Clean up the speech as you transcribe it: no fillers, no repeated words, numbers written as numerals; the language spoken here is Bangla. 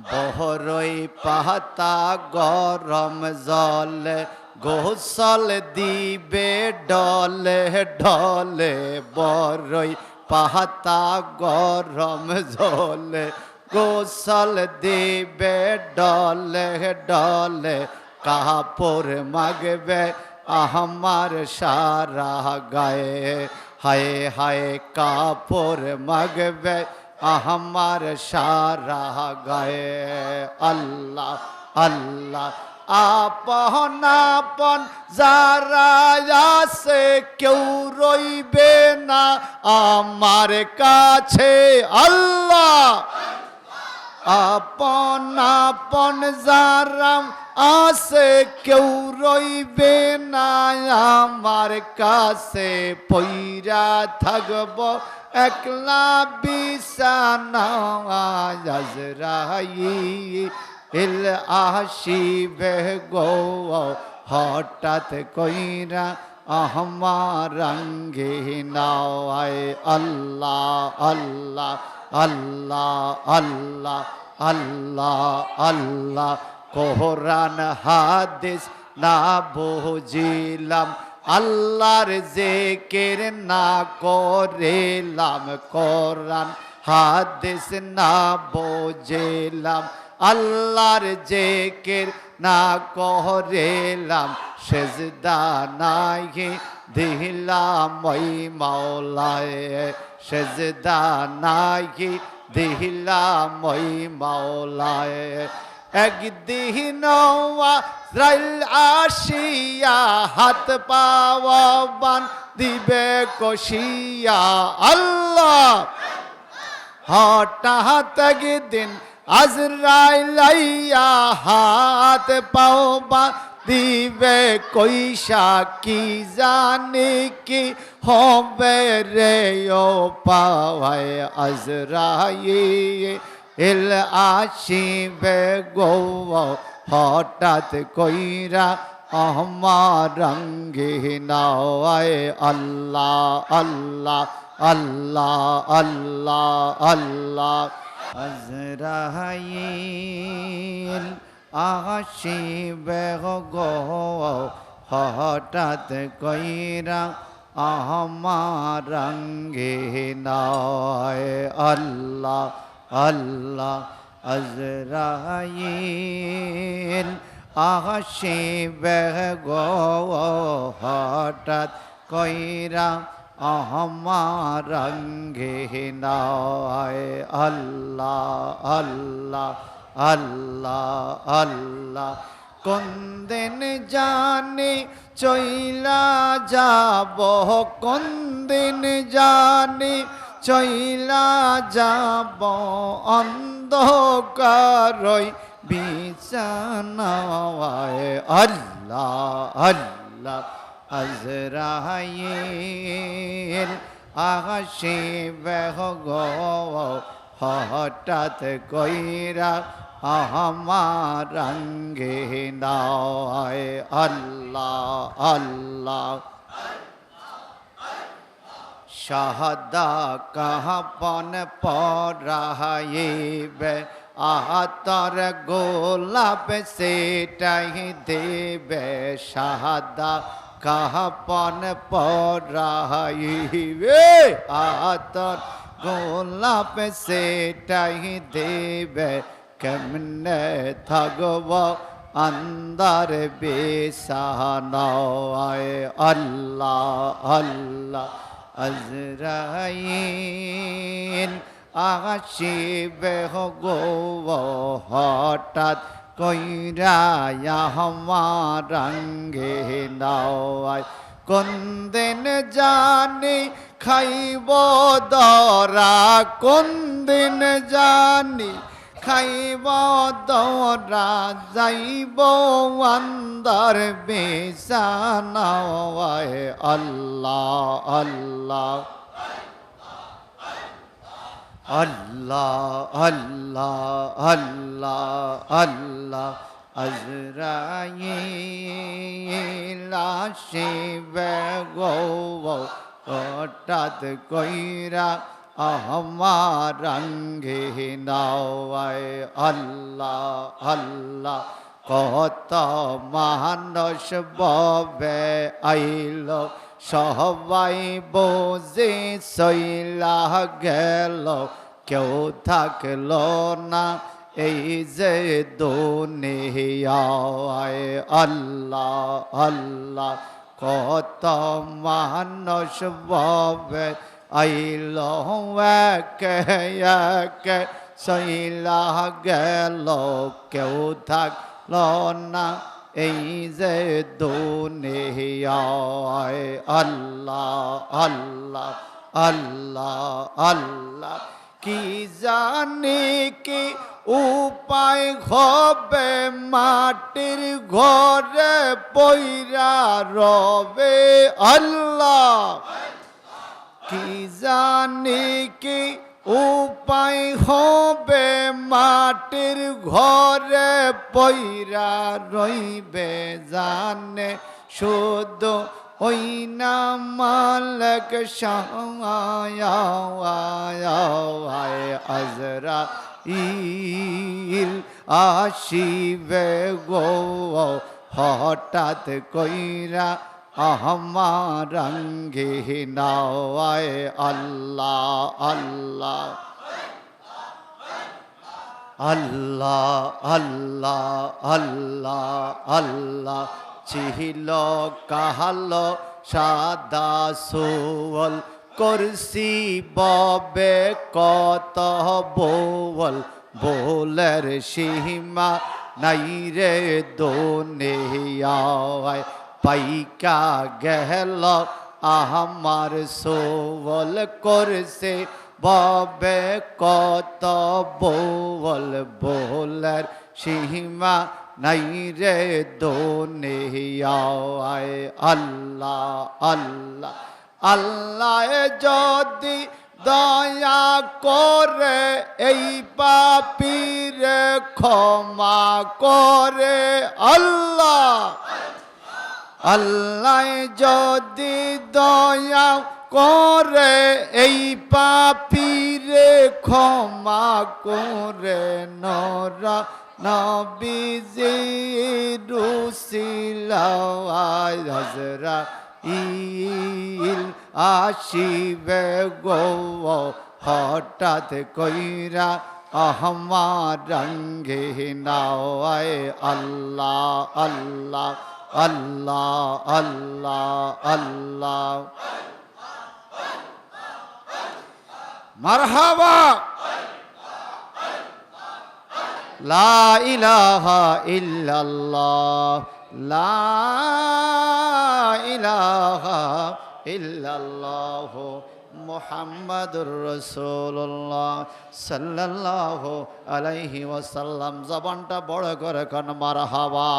বহরই পাতা গরম জলে গোসল দিবে ডলে ডলে বরই পাতা গরম জলে গোসল দিবে ডলে ডলে কাপড় মাগবে আমার সারা গায়ে হায় হায় কাপড় মাগবে আমার সারা গায়ে আল্লাহ আল্লাহ আপন আপন যারা আছে কেউ রইবে না আমার কাছে আল্লাহ আপন আপন যারা আছে কেউ রইবে না আমার কাছে পইরা থাকব একলা বিছানা আজরাইল আসিবে গো হঠাৎ কইরা আমার রঙ্গিনায় আল্লাহ আল্লাহ আল্লাহ আল্লাহ আল্লাহ আল্লাহ কোরআন হাদিস না বুঝিলাম আল্লাহর জিকির না করিলাম কোরআন হাদিস না বুঝিলাম আল্লাহর জিকির না করিলাম সেজদা নাই দিলাম ওই মাওলায় সেজদা নাই দিলাম ওই মাওলায় একদিন আজরাইল আসিয়া হাত পাওয়া বান দিবে কষিয়া আল্লাহ হঠাৎ একদিন আজরাইল আইয়া হাত পাওয়া দিবে কইসা কি জানি কি হবে রে ও পাওয়ায় আজরাইল আসিবে গো হঠাৎ কইরা আমার রঙ্গিনায় আল্লাহ আল্লাহ আল্লাহ আল্লাহ আল্লাহ আজরাইল আসিবে গো হঠাৎ কইরা আমার রঙ্গিনায় আল্লাহ আল্লাহ আজরাইল আসিবে গো হঠাৎ কইরা আমার রঙ্গিনায় আল্লাহ আল্লাহ আল্লাহ আল্লাহ কোন দিন জানি চইলা যাব কোন দিন জানি চইলা যাব অন্ধকারই বিছানায় আল্লাহ আল্লাহ আজরাইল আসিবে গো হঠাৎ কইরা আমার রঙ্গিনায় আল্লাহ আল্লাহ শাহাদা কাহপন পরাইবে আতর গোলাপ সেটাই দেবে শাহাদা কাহপন পরাইবে আতর গোলাপ সেটাই দেবে কেমনে থাকব আন্দার বিছানায় আল্লাহ আল্লাহ আজরাইল আসিবে গো হঠাৎ কইরা আমার রঙ্গিনায় কোন দিন জানি খাইব দরা কোন দিন জানি খাইব দরা যাইব আন্দার বিছানায় আল্লাহ আল্লাহ আল্লাহ আল্লাহ আল্লাহ আল্লাহ আজরাইল আসিবে গো হঠাৎ কইরা আমার রঙ্গে নাও আয় আল্লাহ আল্লাহ কত মানুষ ববে আইল সবাই বোঝে সইলা গেল কেউ থাকলো না এই যে দুনিয়ায় আল্লাহ আল্লাহ কত মানুষ ববে আইল একে একে সইলা গেল কেউ থাকলো না এই যে দুনিয়ায় আল্লাহ আল্লাহ আল্লাহ আল্লাহ কি জানি কি উপায় হবে মাটির ঘরে পইরা রবে আল্লাহ কি জানি কি উপায় হবে মাটির ঘরে পইরা রইবে জানে শুধু ওই না মালক শায় আজরা ইল আসিবে গো হঠাৎ কইরা আমার রঙ্গে নাওয়ায় আল্লাহ আল্লাহ আল্লাহ আল্লাহ আল্লাহ আল্লাহ ছিল কাহালো সাদা সোল করছি ববে কত বোল বোলের সীমা নাই রে দুনিয়ায় পাইকা গেল আমার সোল করছে ববে কত বোল বোলের সীমা নাই রে দুনিয়ায় আল্লাহ আল্লাহ আল্লাহ যদি দয়া করে এই পাপীরে ক্ষমা করে আল্লাহ আল্লাহ যদি দয়া করে এই পাপীরে ক্ষমা করে নরা নবীজি রুসিলা হযরা ইল আসিবে গো হঠাৎ কইরা আমার রঙ্গে নাওয়ায় আল্লাহ আল্লাহ আল্লাহ আল্লাহ আল্লাহ মারহাবা লা ইলাহা ইল্লাল্লাহ লা ইলাহা ইল্লাল্লাহ মুহাম্মাদুর রাসূলুল্লাহ সাল্লাল্লাহু আলাইহি ওয়াসাল্লাম। জবানটা বড় করে কোন মারহাবা।